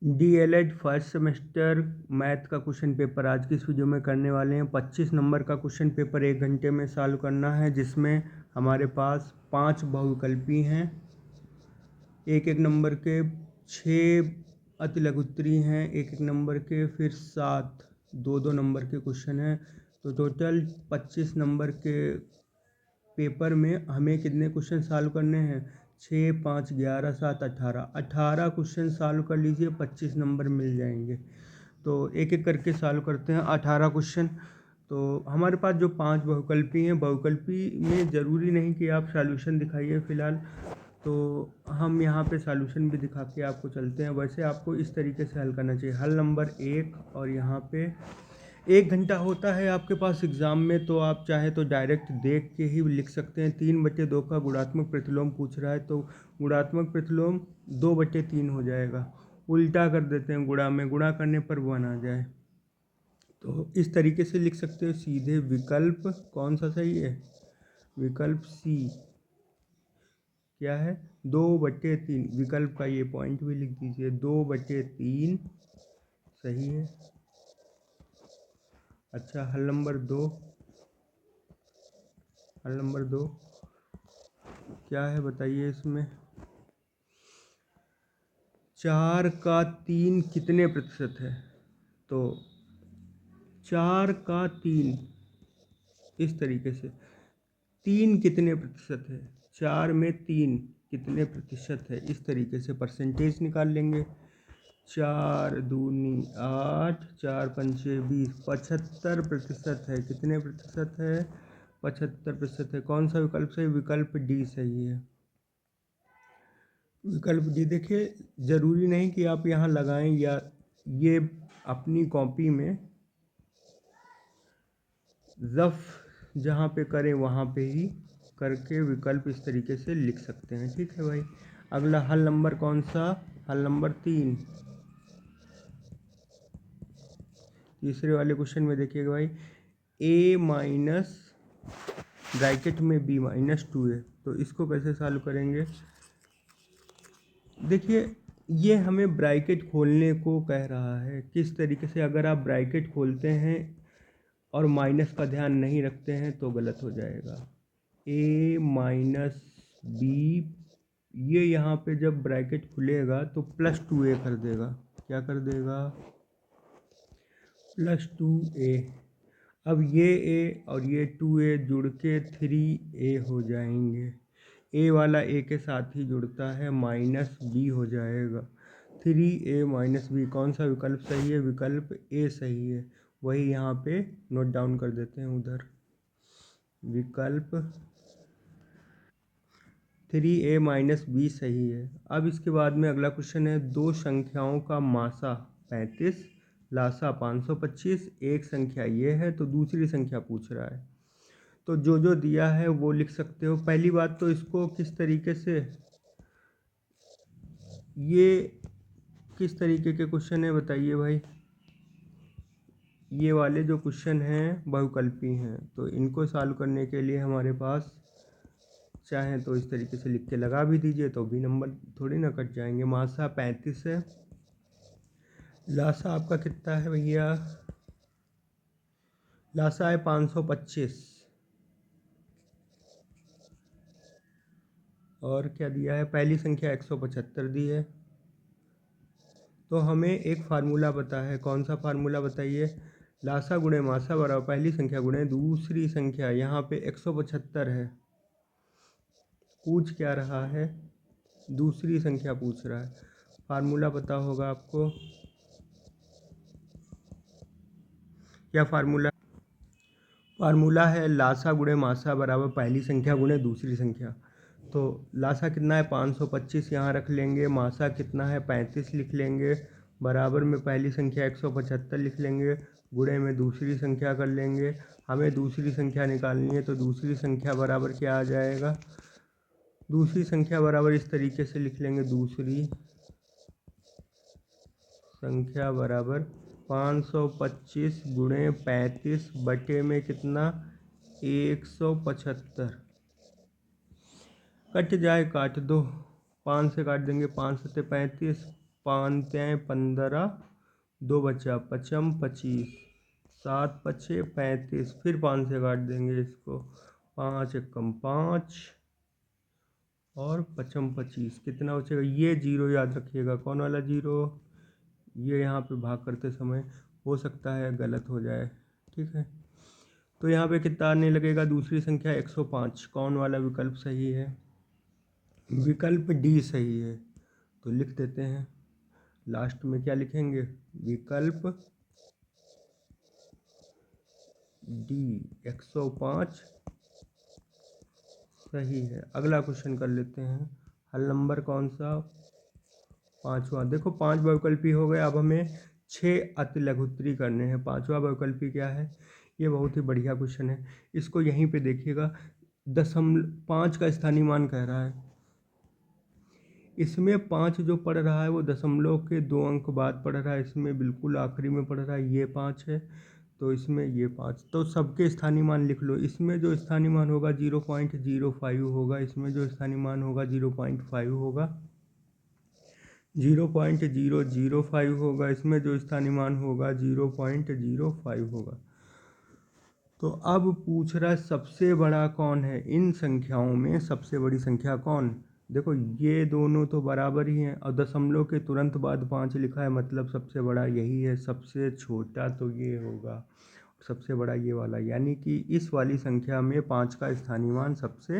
DElEd first semester math का question paper आज की इस वीडियो में करने वाले हैं। 25 नंबर का क्वेश्चन पेपर 1 घंटे में सॉल्व करना है, जिसमें हमारे पास 5 बहुविकल्पी हैं, एक एक नंबर के 6 अतिलघुत्तरी हैं, एक एक नंबर के, फिर 7 2 नंबर के क्वेश्चन हैं। तो टोटल 25 नंबर के पेपर में हमें कितने क्वेश्चन सॉल्व करने हैं? 6 5 11 7 18 क्वेश्चन सॉल्व कर लीजिए, 25 नंबर मिल जाएंगे। तो एक एक करके सॉल्व करते हैं 18 क्वेश्चन। तो हमारे पास जो 5 बहुविकल्पी हैं, बहुविकल्पी में ज़रूरी नहीं कि आप सॉल्यूशन दिखाइए फ़िलहाल, तो हम यहाँ पे सॉल्यूशन भी दिखा के आपको चलते हैं। वैसे आपको इस तरीके से हल करना चाहिए। हल नंबर 1, और यहाँ पे 1 घंटा होता है आपके पास एग्ज़ाम में, तो आप चाहे तो डायरेक्ट देख के ही लिख सकते हैं। 3/2 का गुणात्मक प्रतिलोम पूछ रहा है, तो गुणात्मक प्रतिलोम 2/3 हो जाएगा। उल्टा कर देते हैं गुणा में, गुणा करने पर 1 आ जाए, तो इस तरीके से लिख सकते हो सीधे। विकल्प कौन सा सही है? विकल्प सी क्या है? 2/3। विकल्प का ये पॉइंट भी लिख दीजिए, 2/3 सही है। अच्छा, हल नंबर 2, हल नंबर 2 क्या है बताइए इसमें? 4 का 3 कितने प्रतिशत है? तो 4 का 3 इस तरीके से, 3 कितने प्रतिशत है? 4 में 3 कितने प्रतिशत है? इस तरीके से परसेंटेज निकाल लेंगे। 4 दूनी 8, 4 पंचे 20, 75% है। कितने प्रतिशत है? 75% है। कौन सा विकल्प सही? विकल्प डी सही है। विकल्प डी। देखिए, ज़रूरी नहीं कि आप यहाँ लगाएं, या ये अपनी कॉपी में रफ जहाँ पे करें वहाँ पे ही करके विकल्प इस तरीके से लिख सकते हैं। ठीक है भाई। अगला हल नंबर कौन सा? हल नंबर 3। तीसरे वाले क्वेश्चन में देखिएगा भाई, a माइनस ब्रैकेट में b माइनस 2 है, तो इसको कैसे सॉल्व करेंगे? देखिए, ये हमें ब्रैकेट खोलने को कह रहा है। किस तरीके से? अगर आप ब्रैकेट खोलते हैं और माइनस का ध्यान नहीं रखते हैं तो गलत हो जाएगा। a माइनस बी, ये यहाँ पे जब ब्रैकेट खुलेगा तो +2a कर देगा। क्या कर देगा? +2a। अब ये a और ये 2a जुड़ के 3a हो जाएंगे। a वाला a के साथ ही जुड़ता है, -b हो जाएगा। 3a minus b। कौन सा विकल्प सही है? विकल्प a सही है। वही यहाँ पे नोट डाउन कर देते हैं उधर। विकल्प 3a माइनस b सही है। अब इसके बाद में अगला क्वेश्चन है, दो संख्याओं का मासा 35, लासा 525, एक संख्या ये है, तो दूसरी संख्या पूछ रहा है। तो जो जो दिया है वो लिख सकते हो। पहली बात तो इसको किस तरीके से, ये किस तरीके के क्वेश्चन है बताइए भाई? ये वाले जो क्वेश्चन हैं बहुविकल्पी हैं, तो इनको सॉल्व करने के लिए हमारे पास, चाहें तो इस तरीके से लिख के लगा भी दीजिए, तो भी नंबर थोड़ी ना कट जाएंगे। मासा 35 है, लासा आपका कितना है भैया? लासा है 525, और क्या दिया है? पहली संख्या 175 दी है। तो हमें एक फार्मूला पता है। कौन सा फार्मूला बताइए? लासा गुणे मासा बराबर पहली संख्या गुणे दूसरी संख्या। यहाँ पे 175 है, पूछ क्या रहा है? दूसरी संख्या पूछ रहा है। फार्मूला पता होगा आपको, क्या फार्मूला? फार्मूला है लासा गुणे मासा बराबर पहली संख्या गुणे दूसरी संख्या। तो लासा कितना है? 525 यहाँ रख लेंगे। मासा कितना है? 35 लिख लेंगे। बराबर में पहली संख्या 175 लिख लेंगे। गुणे में दूसरी संख्या कर लेंगे। हमें दूसरी संख्या निकालनी है, तो दूसरी संख्या बराबर क्या आ जाएगा? दूसरी संख्या बराबर इस तरीके से लिख लेंगे, दूसरी संख्या बराबर 525 गुणे 35 बटे में कितना? 175। कट जाए काट दो, 5 से काट देंगे, 5 सत्ते 35, 5 15, 2 बचा, 5 25, 7 5 35, फिर 5 से काट देंगे इसको, 5 एकम 5 और 5 25, कितना बचेगा? ये जीरो याद रखिएगा। कौन वाला जीरो? ये यहाँ पे भाग करते समय हो सकता है गलत हो जाए, ठीक है। तो यहाँ पे कितना आने लगेगा? दूसरी संख्या 105। कौन वाला विकल्प सही है? विकल्प डी सही है। तो लिख देते हैं, लास्ट में क्या लिखेंगे? विकल्प डी 105 सही है। अगला क्वेश्चन कर लेते हैं। हल नंबर कौन सा? 5वां। देखो 5 बहुविकल्पी हो गए, अब हमें 6 अति लघुत्तरी करने हैं। 5वां बहुविकल्पी क्या है? ये बहुत ही बढ़िया क्वेश्चन है। इसको यहीं पे देखिएगा, 5 का स्थानीय मान कह रहा है। इसमें 5 जो पढ़ रहा है वो दशमलव के 2 अंक बाद पढ़ रहा है, इसमें बिल्कुल आखिरी में पढ़ रहा है। ये 5 है तो इसमें ये 5, तो सबके स्थानीय मान लिख लो। इसमें जो स्थानीय मान होगा 0.05 होगा, इसमें जो स्थानीय मान होगा 0.5 होगा, 0.005 होगा, इसमें जो स्थानीय मान होगा 0.05 होगा। तो अब पूछ रहा है सबसे बड़ा कौन है इन संख्याओं में? सबसे बड़ी संख्या कौन? देखो ये दोनों तो बराबर ही हैं और दशमलव के तुरंत बाद 5 लिखा है, मतलब सबसे बड़ा यही है। सबसे छोटा तो ये होगा, सबसे बड़ा ये वाला, यानी कि इस वाली संख्या में 5 का स्थानीय मान सबसे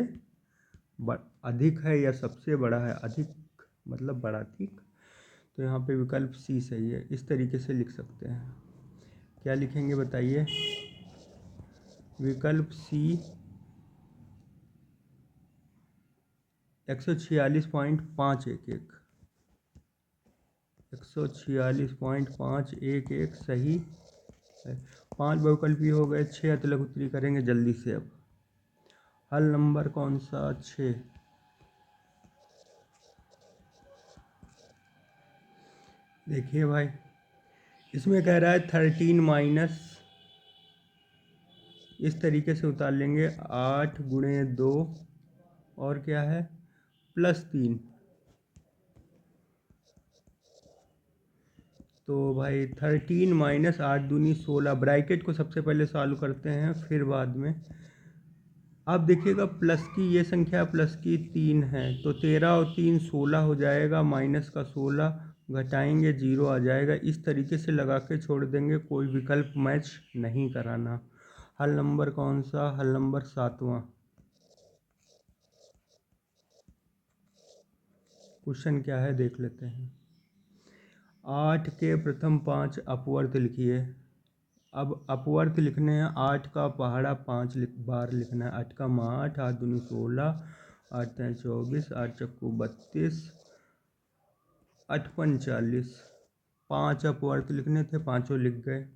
अधिक है या सबसे बड़ा है। अधिक मतलब बड़ा, ठीक। तो यहाँ पे विकल्प सी सही है। इस तरीके से लिख सकते हैं। क्या लिखेंगे बताइए? विकल्प सी 146.511, 146.511 सही है। 5 बहुविकल्पी हो गए, 6 अति लघुत्तरी करेंगे जल्दी से। अब हल नंबर कौन सा? 6। देखिए भाई, इसमें कह रहा है 13 माइनस, इस तरीके से उतार लेंगे, 8 गुणे 2 और क्या है +3। तो भाई 13 माइनस 8 दूनी 16, ब्रैकेट को सबसे पहले सॉल्व करते हैं फिर बाद में। अब देखिएगा प्लस की ये संख्या प्लस की 3 है, तो 13 और 3 16 हो जाएगा, माइनस का 16 घटाएंगे 0 आ जाएगा। इस तरीके से लगा के छोड़ देंगे, कोई विकल्प मैच नहीं कराना। हल नंबर कौन सा? हल नंबर 7वां। क्वेश्चन क्या है देख लेते हैं। 8 के प्रथम 5 अपवर्त लिखिए। अब अपवर्त लिखने हैं, 8 का पहाड़ा 5 बार लिखना है। 8 का 8, 8 दूनी 16, 8 3 24, 8 चक्कू 32, 8 पंच 40। 5 अपवर्त लिखने थे, पाँचों लिख गए।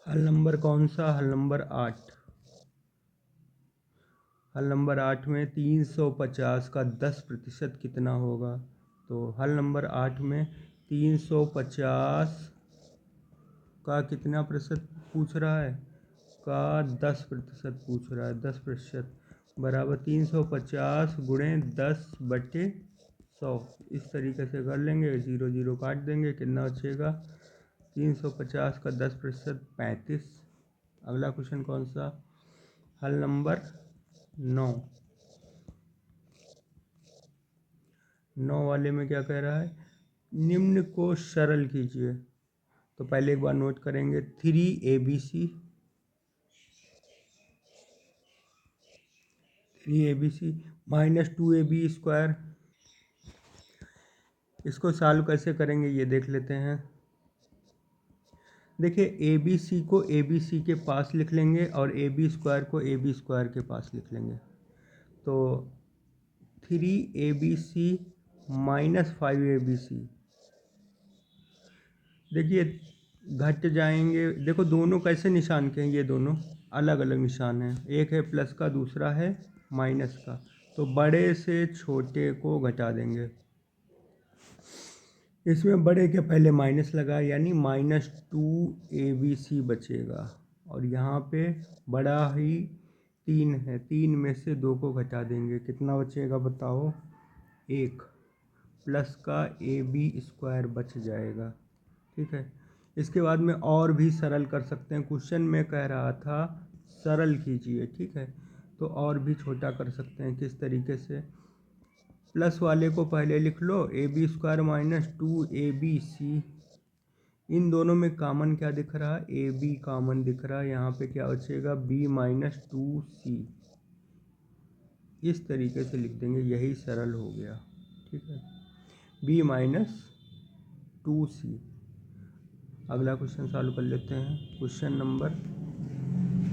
हल नंबर कौन सा? हल नंबर 8। हल नंबर 8 में 350 का 10% कितना होगा? तो हल नंबर 8 में 350 का कितना प्रतिशत पूछ रहा है? का 10% पूछ रहा है। 10% बराबर 350 गुणे 10/100। इस तरीके से कर लेंगे, 0 0 काट देंगे, कितना बचेगा? 350 का 10% 35। अगला क्वेश्चन कौन सा? हल नंबर 9। 9 वाले में क्या कह रहा है? निम्न को सरल कीजिए। तो पहले एक बार नोट करेंगे, 3ABC, 3ABC माइनस 2AB²। इसको सॉल्व कैसे करेंगे ये देख लेते हैं। देखिए ABC को ABC के पास लिख लेंगे और AB² को AB² के पास लिख लेंगे। तो 3ABC माइनस 5ABC, देखिए घट जाएंगे। देखो दोनों कैसे निशान के हैं, ये दोनों अलग अलग निशान हैं, एक है प्लस का, दूसरा है माइनस का। तो बड़े से छोटे को घटा देंगे। इसमें बड़े के पहले माइनस लगा, यानी -2ABC बचेगा। और यहाँ पे बड़ा ही 3 है, 3 में से 2 को घटा देंगे, कितना बचेगा बताओ? 1। प्लस का ए बी स्क्वायर बच जाएगा। ठीक है, इसके बाद में और भी सरल कर सकते हैं। क्वेश्चन में कह रहा था सरल कीजिए, ठीक है, तो और भी छोटा कर सकते हैं। किस तरीके से? प्लस वाले को पहले लिख लो, a b square minus 2ab/c। इन दोनों में कॉमन क्या दिख रहा है? ए बी कॉमन दिख रहा है। यहाँ पे क्या बचेगा? b-2c। इस तरीके से लिख देंगे, यही सरल हो गया। ठीक है, b-2c। अगला क्वेश्चन सॉल्व कर लेते हैं। क्वेश्चन नंबर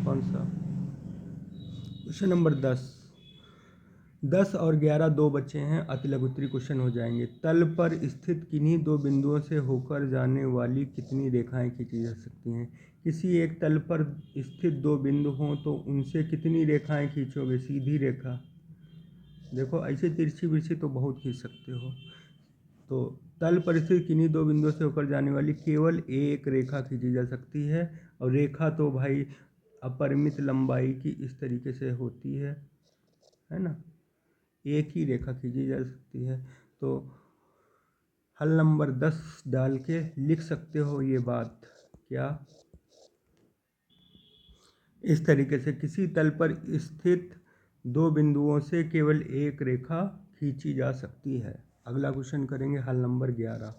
कौन सा? Question number 10। 10 और 11 दो बचे हैं, अतिलघुत्री क्वेश्चन हो जाएंगे। तल पर स्थित किन्हीं दो बिंदुओं से होकर जाने वाली कितनी रेखाएं खींची जा सकती हैं? किसी एक तल पर स्थित दो बिंदु हों तो उनसे कितनी रेखाएं खींचोगे? सीधी रेखा। देखो ऐसे तिरछी बिरछी तो बहुत खींच सकते हो। तो तल पर स्थित किन्हीं दो बिंदुओं से होकर जाने वाली केवल एक रेखा खींची जा सकती है। और रेखा तो भाई अपरिमित लंबाई की इस तरीके से होती है ना, एक ही रेखा खींची जा सकती है। तो हल नंबर 10 डाल के लिख सकते हो ये बात। क्या? इस तरीके से किसी तल पर स्थित दो बिंदुओं से केवल एक रेखा खींची जा सकती है। अगला क्वेश्चन करेंगे हल नंबर 11।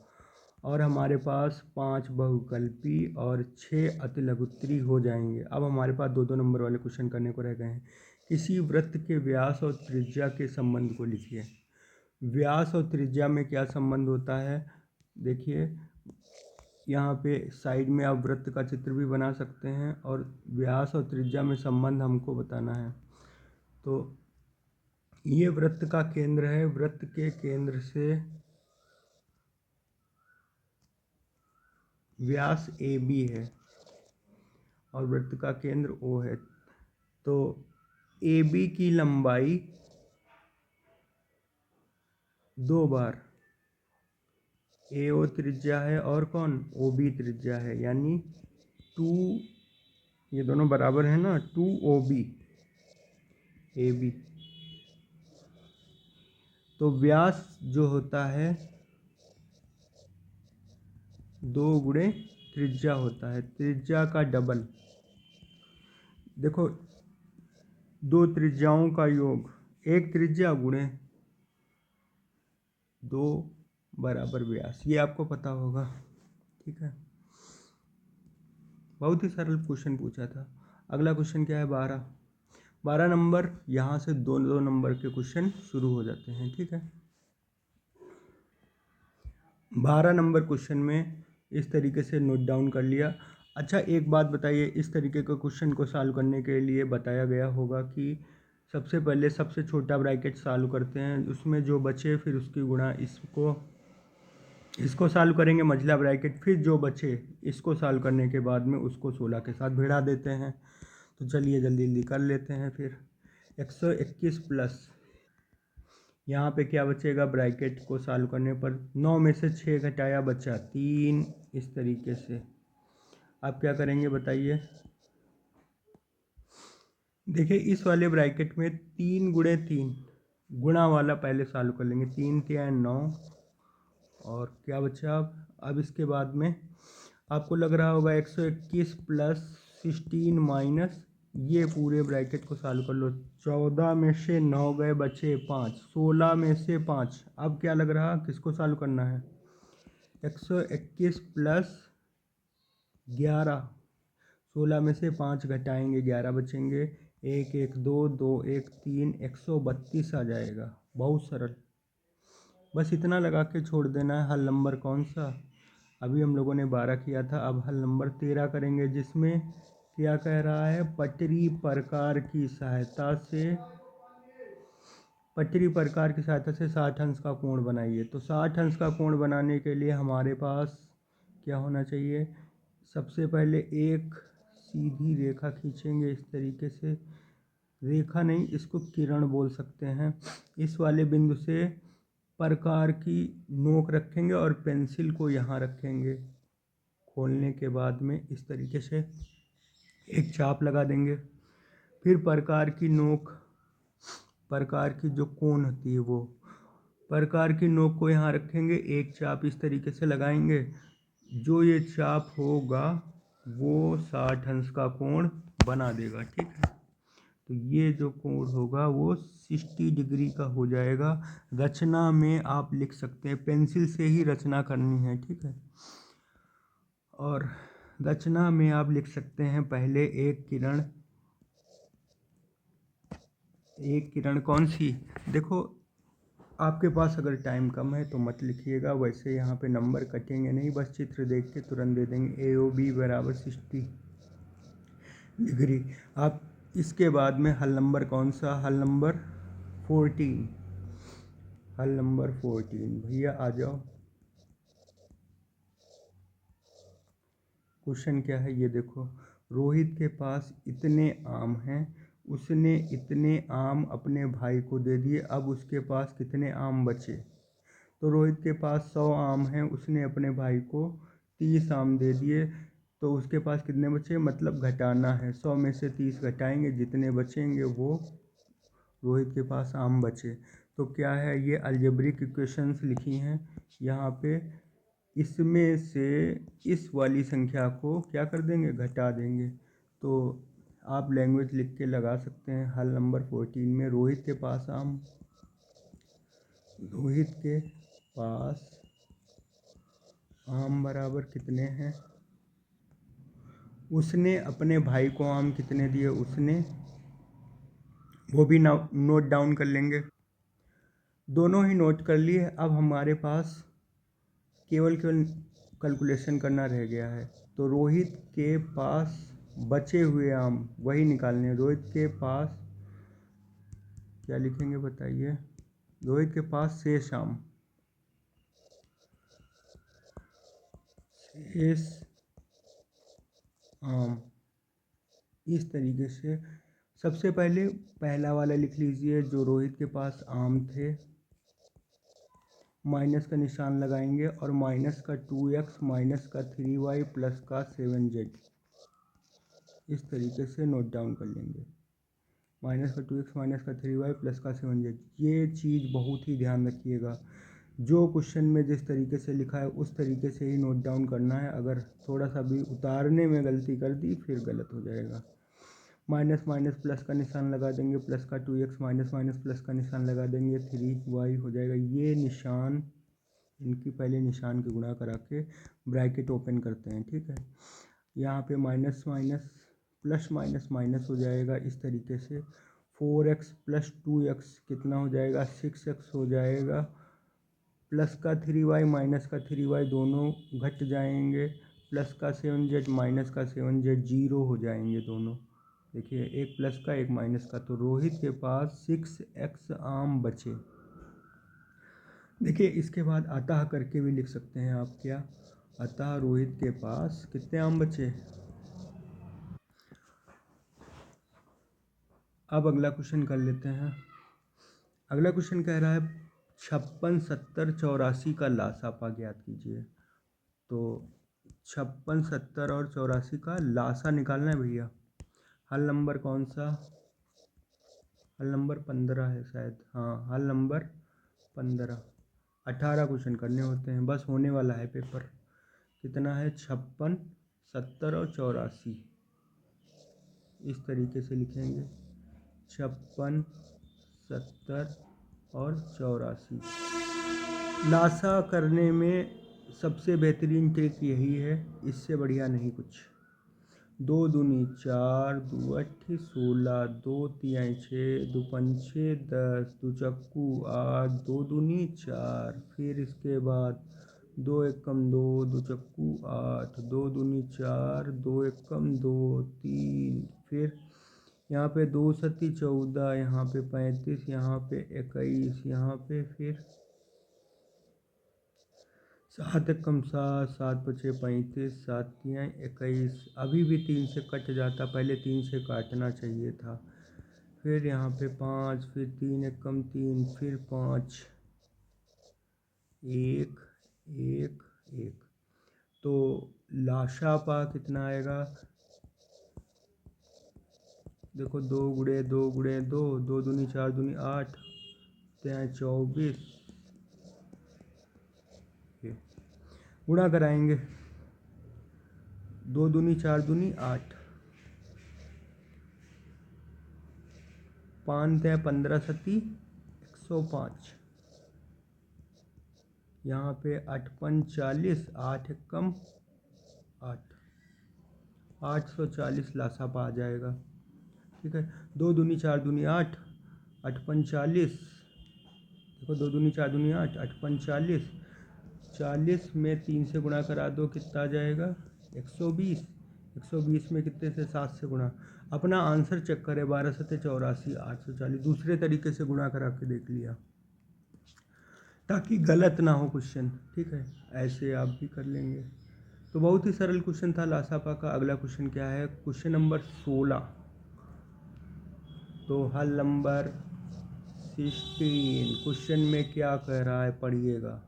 और हमारे पास 5 बहुकल्पी और 6 अतिलघुत्री हो जाएंगे। अब हमारे पास 2-2 नंबर वाले क्वेश्चन करने को रह गए हैं। किसी वृत्त के व्यास और त्रिज्या के संबंध को लिखिए। व्यास और त्रिज्या में क्या संबंध होता है? देखिए, यहाँ पे साइड में आप वृत्त का चित्र भी बना सकते हैं और व्यास और त्रिज्या में संबंध हमको बताना है। तो ये वृत्त का केंद्र है, वृत्त के केंद्र से व्यास ए बी है और वृत्त का केंद्र ओ है। तो ए बी की लंबाई 2 बार ए ओ त्रिज्या है और कौन? ओ बी त्रिज्या है, यानी 2, ये दोनों बराबर है ना, 2OB ए बी। तो व्यास जो होता है 2 गुणे त्रिज्या होता है, त्रिज्या का डबल। देखो, दो त्रिज्याओं का योग, एक त्रिज्या गुणे 2 बराबर व्यास, ये आपको पता होगा। ठीक है, बहुत ही सरल क्वेश्चन पूछा था। अगला क्वेश्चन क्या है? 12 नंबर। यहाँ से 2-2 नंबर के क्वेश्चन शुरू हो जाते हैं। ठीक है, 12 नंबर क्वेश्चन में इस तरीके से नोट डाउन कर लिया। अच्छा, एक बात बताइए, इस तरीके का क्वेश्चन को सॉल्व करने के लिए बताया गया होगा कि सबसे पहले सबसे छोटा ब्रैकेट सॉल्व करते हैं, उसमें जो बचे फिर उसकी गुणा इसको सॉल्व करेंगे मंझला ब्रैकेट, फिर जो बचे इसको सॉल्व करने के बाद में उसको 16 के साथ भिड़ा देते हैं। तो चलिए जल्दी जल्दी कर लेते हैं। फिर 121 प्लस, यहाँ पे क्या बचेगा? ब्रैकेट को सॉल्व करने पर 9 में से 6 घटाया, बचा 3। इस तरीके से आप क्या करेंगे बताइए? देखिए, इस वाले ब्रैकेट में 3 गुणे 3 गुणा वाला पहले सॉल्व कर लेंगे। 3 3 9 और क्या बचा? अब इसके बाद में आपको लग रहा होगा 121 प्लस 16 माइनस, ये पूरे ब्रैकेट को सॉल्व कर लो। 14 में से 9 गए, बचे 5। 16 में से 5, अब क्या लग रहा, किसको सॉल्व करना है? 121 प्लस 11, 16 में से 5 घटाएंगे, 11 बचेंगे। 1 1 2 2 1 3, 132 आ जाएगा। बहुत सरल, बस इतना लगा के छोड़ देना है। हल नंबर कौन सा? अभी हम लोगों ने 12 किया था, अब हल नंबर 13 करेंगे, जिसमें क्या कह रहा है? पटरी प्रकार की सहायता से 60 अंश का कोण बनाइए। तो 60 अंश का कोण बनाने के लिए हमारे पास क्या होना चाहिए? सबसे पहले एक सीधी रेखा खींचेंगे इस तरीके से, रेखा नहीं, इसको किरण बोल सकते हैं। इस वाले बिंदु से प्रकार की नोक रखेंगे और पेंसिल को यहाँ रखेंगे। खोलने के बाद में इस तरीके से एक चाप लगा देंगे। फिर प्रकार की नोक, प्रकार की जो कोण होती है वो प्रकार की नोक को यहाँ रखेंगे, एक चाप इस तरीके से लगाएंगे, जो ये चाप होगा वो 60 अंश का कोण बना देगा। ठीक है, तो ये जो कोण होगा वो 60 डिग्री का हो जाएगा। रचना में आप लिख सकते हैं, पेंसिल से ही रचना करनी है। ठीक है, और रचना में आप लिख सकते हैं पहले एक किरण कौन सी, देखो आपके पास अगर टाइम कम है तो मत लिखिएगा, वैसे यहाँ पे नंबर कटेंगे नहीं, बस चित्र देख के तुरंत दे देंगे। ए ओ बी बराबर 60 डिग्री। आप इसके बाद में हल नंबर कौन सा, हल नंबर 14, हल नंबर 14 भैया आ जाओ। क्वेश्चन क्या है ये देखो, रोहित के पास इतने आम हैं, उसने इतने आम अपने भाई को दे दिए, अब उसके पास कितने आम बचे। तो रोहित के पास 100 आम हैं, उसने अपने भाई को 30 आम दे दिए, तो उसके पास कितने बचे, मतलब घटाना है, 100 में से 30 घटाएंगे, जितने बचेंगे वो रोहित के पास आम बचे। तो क्या है, ये अलजेब्रिक इक्वेशंस लिखी हैं यहाँ पे, इसमें से इस वाली संख्या को क्या कर देंगे, घटा देंगे। तो आप लैंग्वेज लिख के लगा सकते हैं हल नंबर 14 में, रोहित के पास आम बराबर कितने हैं, उसने अपने भाई को आम कितने दिए, उसने, वो भी नोट डाउन कर लेंगे। दोनों ही नोट कर लिए। अब हमारे पास केवल कैलकुलेशन करना रह गया है। तो रोहित के पास बचे हुए आम वही निकालने हैं। रोहित के पास क्या लिखेंगे बताइए, रोहित के पास शेष आम, शेष आम इस तरीके से। सबसे पहले पहला वाला लिख लीजिए, जो रोहित के पास आम थे, माइनस का निशान लगाएंगे और माइनस का 2x माइनस का 3y प्लस का 7z, इस तरीके से नोट डाउन कर लेंगे। माइनस का 2x माइनस का 3y प्लस का 7z, ये चीज़ बहुत ही ध्यान रखिएगा, जो क्वेश्चन में जिस तरीके से लिखा है उस तरीके से ही नोट डाउन करना है। अगर थोड़ा सा भी उतारने में गलती कर दी फिर गलत हो जाएगा। माइनस माइनस प्लस का निशान लगा देंगे, प्लस का 2x माइनस माइनस प्लस का निशान लगा देंगे, 3y हो जाएगा। ये निशान, इनकी पहले निशान की गुणा करा के ब्रैकेट ओपन करते हैं। ठीक है, यहाँ पे minus minus plus minus minus हो जाएगा इस तरीके से। 4x प्लस 2x कितना हो जाएगा, 6x हो जाएगा, प्लस का 3y माइनस का 3y दोनों घट जाएंगे, प्लस का 7z माइनस का 7z जीरो हो जाएंगे दोनों। देखिए, एक प्लस का एक माइनस का, तो रोहित के पास 6x आम बचे। देखिए, इसके बाद अतः करके भी लिख सकते हैं आप, क्या, अतः रोहित के पास कितने आम बचे। अब अगला क्वेश्चन कर लेते हैं। अगला क्वेश्चन कह रहा है 56, 70, 84 का लासापा ज्ञात कीजिए। तो 56, 70 और 84 का लासा निकालना है भैया। हल नंबर कौन सा, हल नंबर 15 है शायद, हाँ हल नंबर 15। 18 क्वेश्चन करने होते हैं, बस होने वाला है पेपर। कितना है, 56, 70 और 84, इस तरीके से लिखेंगे, 56, 70 और 84। लासा करने में सबसे बेहतरीन ट्रिक यही है, इससे बढ़िया नहीं कुछ। 2 दूनी 4, 2 अट्ठी 16, 2 तियाई 6, 2 पंचे 10, 2 चक्कू 8, 2 दूनी 4, फिर इसके बाद 2 एकम 2, 2 चक्कू 8, 2 दूनी 4, 2 एकम 2, 3, फिर यहाँ पे 2 सत्ती 14, यहाँ पे 35, यहाँ पे 21, यहाँ पे फिर 7 एकम 7, 7 पचे 35, 7 तियाई 21, अभी भी 3 से कट जाता, पहले 3 से काटना चाहिए था। फिर यहाँ पे 5, फिर 3 एकम 3, फिर 5, 1, 1, 1। तो लाशापा कितना आएगा, देखो 2 गुणे 2 गुणे 2, 2 दूनी 4 दूनी 8, 24, गुणा कराएंगे, 2 दूनी 4 दूनी 8, 5 × 15 सती 105, यहाँ पे 8 × 40, 8 कम 8, 840 लासापा आ जाएगा। ठीक है, 2 दूनी 4 दूनी 8, 8 × 40, देखो 2 दूनी 4 दूनी 8, 8 × 40, 40 में 3 से गुणा करा दो, कितना आ जाएगा 120, 120 में कितने से 7 से गुणा। अपना आंसर चेक करें, 12 सत्ते 84, 840। दूसरे तरीके से गुणा करा के देख लिया ताकि गलत ना हो क्वेश्चन। ठीक है, ऐसे आप भी कर लेंगे। तो बहुत ही सरल क्वेश्चन था लासापा का। अगला क्वेश्चन क्या है, क्वेश्चन नंबर 16। तो हल नंबर 16 क्वेश्चन में क्या कह रहा है पढ़िएगा।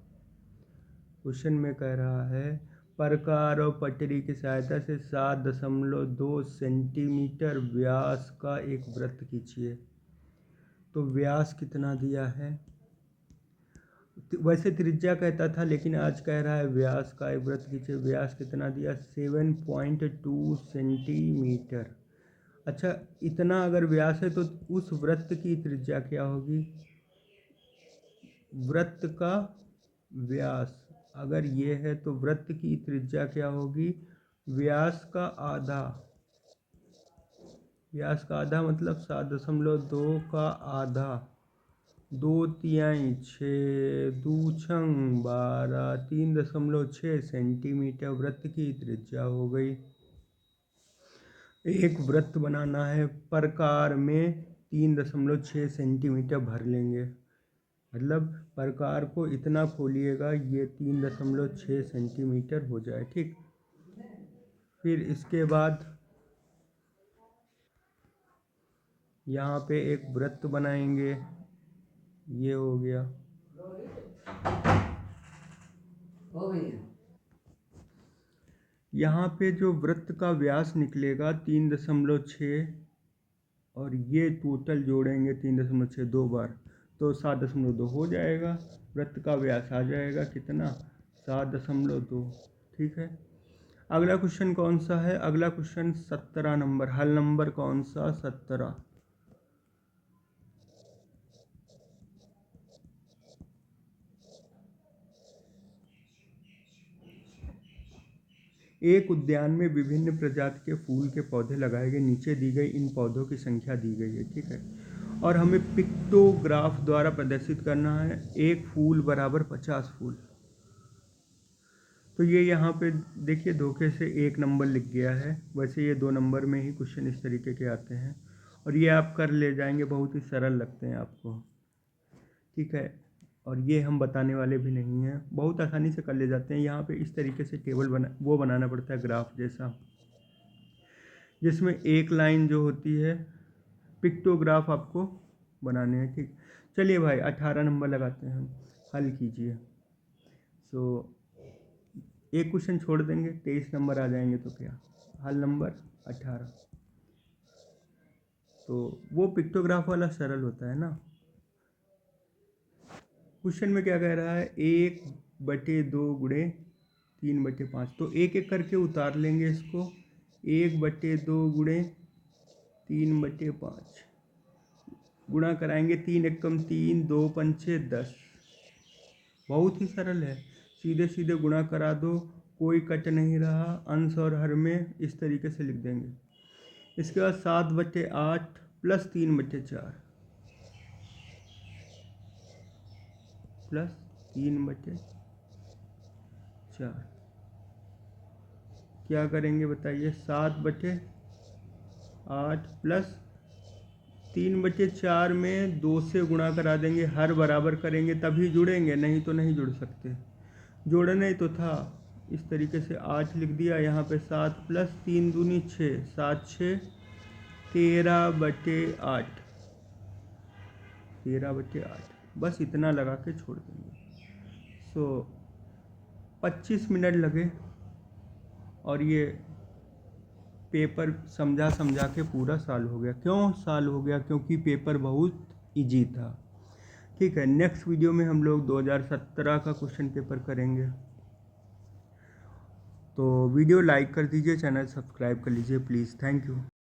क्वेश्चन में कह रहा है प्रकार और पटरी की सहायता से 7.2 सेंटीमीटर व्यास का एक वृत्त खींचिए। तो व्यास कितना दिया है, वैसे त्रिज्या कहता था लेकिन आज कह रहा है व्यास का एक वृत्त खींचिए। व्यास कितना दिया, 7.2 सेंटीमीटर। अच्छा, इतना अगर व्यास है तो उस वृत्त की त्रिज्या क्या होगी, वृत्त का व्यास अगर ये है तो वृत्त की त्रिज्या क्या होगी, व्यास का आधा। व्यास का आधा मतलब 7.2 का आधा, 2 तिहाई 6, 2 छंग 12, 3.6 सेंटीमीटर वृत्त की त्रिज्या हो गई। एक वृत्त बनाना है, प्रकार में 3.6 सेंटीमीटर भर लेंगे, मतलब प्रकार को इतना खोलिएगा ये 3.6 सेंटीमीटर हो जाए। ठीक, फिर इसके बाद यहाँ पे एक वृत्त बनाएंगे, ये हो गया। यहाँ पे जो वृत्त का व्यास निकलेगा 3.6 और ये टोटल जोड़ेंगे 3.6 दो बार तो 7.2 हो जाएगा। वृत्त का व्यास आ जाएगा कितना, 7.2। ठीक है, अगला क्वेश्चन कौन सा है, अगला क्वेश्चन 17 नंबर। हल नंबर कौन सा, 17। एक उद्यान में विभिन्न प्रजाति के फूल के पौधे लगाए गए, नीचे दी गई इन पौधों की संख्या दी गई है। ठीक है, और हमें पिक्टोग्राफ द्वारा प्रदर्शित करना है, एक फूल बराबर 50 फूल। तो ये यहाँ पे देखिए धोखे से 1 नंबर लिख गया है, वैसे ये 2 नंबर में ही क्वेश्चन इस तरीके के आते हैं और ये आप कर ले जाएंगे, बहुत ही सरल लगते हैं आपको। ठीक है, और ये हम बताने वाले भी नहीं हैं, बहुत आसानी से कर ले जाते हैं। यहाँ पे इस तरीके से टेबल बनाना पड़ता है ग्राफ जैसा, जिसमें एक लाइन जो होती है पिक्टोग्राफ आपको बनाने हैं। ठीक, चलिए भाई 18 नंबर लगाते हैं हम, हल कीजिए। सो एक क्वेश्चन छोड़ देंगे, 23 नंबर आ जाएंगे तो क्या, हल नंबर 18। तो वो पिक्टोग्राफ वाला सरल होता है ना। क्वेश्चन में क्या कह रहा है, 1/2 गुणे 3/5। तो एक एक करके उतार लेंगे इसको, 1/2 गुणे 3/5 गुणा कराएंगे, 3 एकम 3, 2 पंचे 10। बहुत ही सरल है, सीधे सीधे गुणा करा दो, कोई कट नहीं रहा, अंश और हर में इस तरीके से लिख देंगे। इसके बाद 7/8 प्लस 3/4 प्लस 3/4 क्या करेंगे बताइए, 7/8 प्लस 3/4 में 2 से गुणा करा देंगे, हर बराबर करेंगे तभी जुड़ेंगे, नहीं तो नहीं जुड़ सकते। जोड़ना ही तो था, इस तरीके से 8 लिख दिया, यहाँ पे 7 प्लस 3 दूनी 6, 7 6 13/8, 13/8 बस इतना लगा के छोड़ देंगे। सो 25 मिनट लगे और ये पेपर समझा समझा के पूरा साल हो गया। क्यों साल हो गया, क्योंकि पेपर बहुत इजी था। ठीक है, नेक्स्ट वीडियो में हम लोग 2017 का क्वेश्चन पेपर करेंगे। तो वीडियो लाइक कर दीजिए, चैनल सब्सक्राइब कर लीजिए प्लीज़। Thank you.